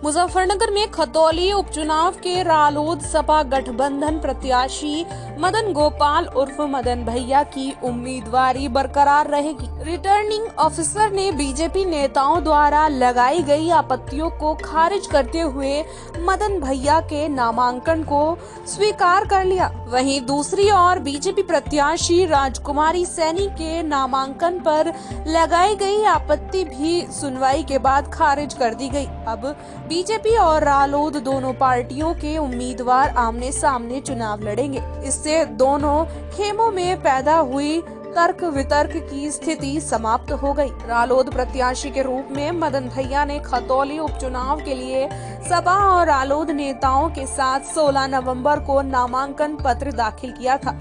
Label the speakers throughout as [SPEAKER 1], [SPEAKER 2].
[SPEAKER 1] मुजफ्फरनगर में खतौली उपचुनाव के रालोद सपा गठबंधन प्रत्याशी मदन गोपाल उर्फ मदन भैया की उम्मीदवारी बरकरार रहेगी। रिटर्निंग ऑफिसर ने बीजेपी नेताओं द्वारा लगाई गई आपत्तियों को खारिज करते हुए मदन भैया के नामांकन को स्वीकार कर लिया। वहीं दूसरी ओर बीजेपी प्रत्याशी राजकुमारी सैनी के नामांकन पर लगाई गई आपत्ति भी सुनवाई के बाद खारिज कर दी गई। अब बीजेपी और रालोद दोनों पार्टियों के उम्मीदवार आमने सामने चुनाव लड़ेंगे। इससे दोनों खेमों में पैदा हुई तर्क वितर्क की स्थिति समाप्त हो गई। रालोद प्रत्याशी के रूप में मदन भैया ने खतौली उपचुनाव के लिए सपा और रालोद नेताओं के साथ 16 नवंबर को नामांकन पत्र दाखिल किया था।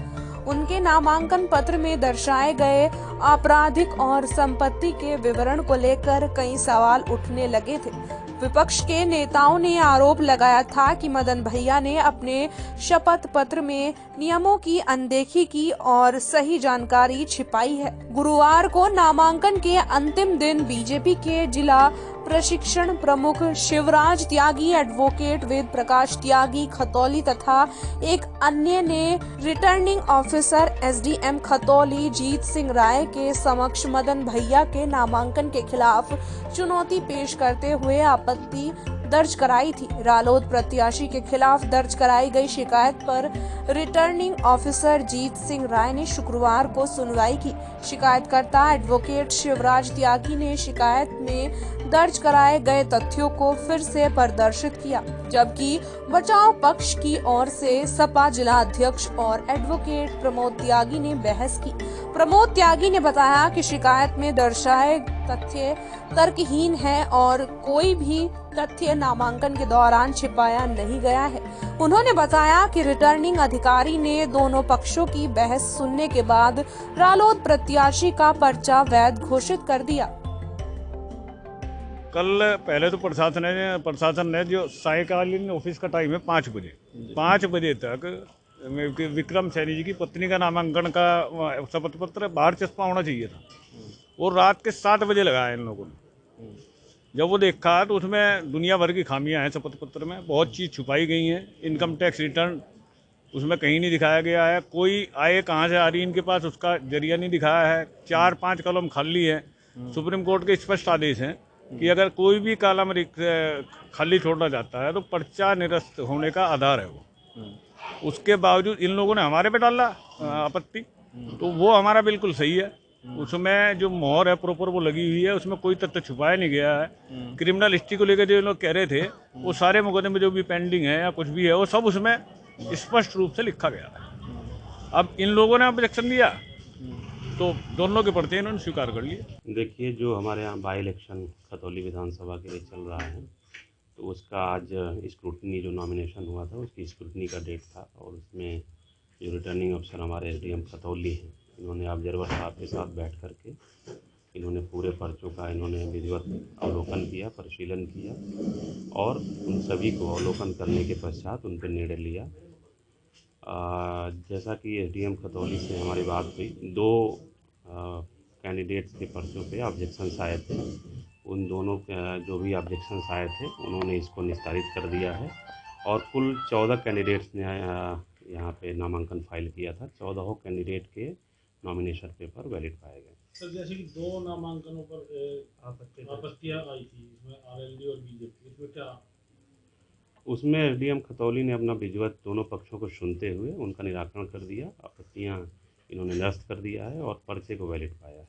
[SPEAKER 1] उनके नामांकन पत्र में दर्शाए गए आपराधिक और संपत्ति के विवरण को लेकर कई सवाल उठने लगे थे। विपक्ष के नेताओं ने आरोप लगाया था कि मदन भैया ने अपने शपथ पत्र में नियमों की अनदेखी की और सही जानकारी छिपाई है। गुरुवार को नामांकन के अंतिम दिन बीजेपी के जिला प्रशिक्षण प्रमुख शिवराज त्यागी, एडवोकेट वेद प्रकाश त्यागी खतौली तथा एक अन्य ने रिटर्निंग ऑफिसर एसडीएम खतौली जीत सिंह राय के समक्ष मदन भैया के नामांकन के खिलाफ चुनौती पेश करते हुए आपत्ति दर्ज कराई थी। रालोद प्रत्याशी के खिलाफ दर्ज कराई गई शिकायत पर रिटर्निंग ऑफिसर जीत सिंह राय ने शुक्रवार को सुनवाई की। शिकायतकर्ता एडवोकेट शिवराज त्यागी ने शिकायत में दर्ज कराए गए तथ्यों को फिर से प्रदर्शित किया, जबकि बचाव पक्ष की ओर से सपा जिला अध्यक्ष और एडवोकेट प्रमोद त्यागी ने बहस की। प्रमोद त्यागी ने बताया कि शिकायत में दर्शाए तथ्य तर्कहीन है और कोई भी तथ्य नामांकन के दौरान छिपाया नहीं गया है। उन्होंने बताया कि रिटर्निंग अधिकारी ने दोनों पक्षों की बहस सुनने के बाद रालोद प्रत्याशी का पर्चा वैध घोषित कर दिया।
[SPEAKER 2] कल पहले तो प्रशासन ने जो सायकालीन ऑफिस का टाइम है 5 बजे तक विक्रम सैनी जी की पत्नी का नामांकन का शपथ पत्र बाहर चस्पा होना चाहिए था और रात के 7 बजे लगाया इन लोगों ने। जब वो देखा तो उसमें दुनिया भर की खामियां हैं। शपथ पत्र में बहुत चीज़ छुपाई गई हैं। इनकम टैक्स रिटर्न उसमें कहीं नहीं दिखाया गया है। कोई आय कहाँ से आ रही है इनके पास उसका जरिया नहीं दिखाया है। 4-5 कॉलम खाली है। सुप्रीम कोर्ट के स्पष्ट आदेश हैं कि अगर कोई भी कॉलम खाली छोड़ा जाता है तो पर्चा निरस्त होने का आधार है वो। उसके बावजूद इन लोगों ने हमारे पे डाला आपत्ति, तो वो हमारा बिल्कुल सही है। उसमें जो मोहर है प्रॉपर वो लगी हुई है, उसमें कोई तथ्य छुपाया नहीं गया है। क्रिमिनल हिस्ट्री को लेकर जो लोग कह रहे थे वो सारे मुकदमे जो भी पेंडिंग है या कुछ भी है वो सब उसमें स्पष्ट रूप से लिखा गया है। अब इन लोगों ने ऑब्जेक्शन दिया तो दोनों के प्रति इन्होंने स्वीकार कर लिया।
[SPEAKER 3] देखिए, जो हमारे यहाँ बाई इलेक्शन खतौली विधानसभा के लिए चल रहा है तो उसका आज स्क्रूटनी जो नॉमिनेशन हुआ था उसकी स्क्रूटनी का डेट था और उसमें जो रिटर्निंग अफसर हमारे एसडीएम खतौली हैं इन्होंने ऑब्जर्वर साहब के साथ बैठ करके इन्होंने पूरे पर्चों का इन्होंने विधिवत अवलोकन किया, परिशीलन किया और उन सभी को अवलोकन करने के पश्चात उन पर निर्णय लिया। जैसा कि एसडीएम खतौली से हमारी बात हुई, 2 कैंडिडेट्स के पर्चों पे ऑब्जेक्शंस आए थे। उन दोनों जो भी ऑब्जेक्शंस आए थे उन्होंने इसको निस्तारित कर दिया है और कुल 14 कैंडिडेट्स ने यहाँ पे नामांकन फाइल किया था। 14 कैंडिडेट के नॉमिनेशन पेपर वैलिड पाए गए।
[SPEAKER 4] सर, जैसे कि 2 नामांकनों पर आपत्तियां आई थी, इसमें आरएलडी और बीजेपी, इसमें क्या?
[SPEAKER 3] उसमें एसडीएम खतौली ने अपना विधिवत दोनों पक्षों को सुनते हुए उनका निराकरण कर दिया, आपत्तियां इन्होंने निरस्त कर दिया है और पर्चे को वैलिड पाया है।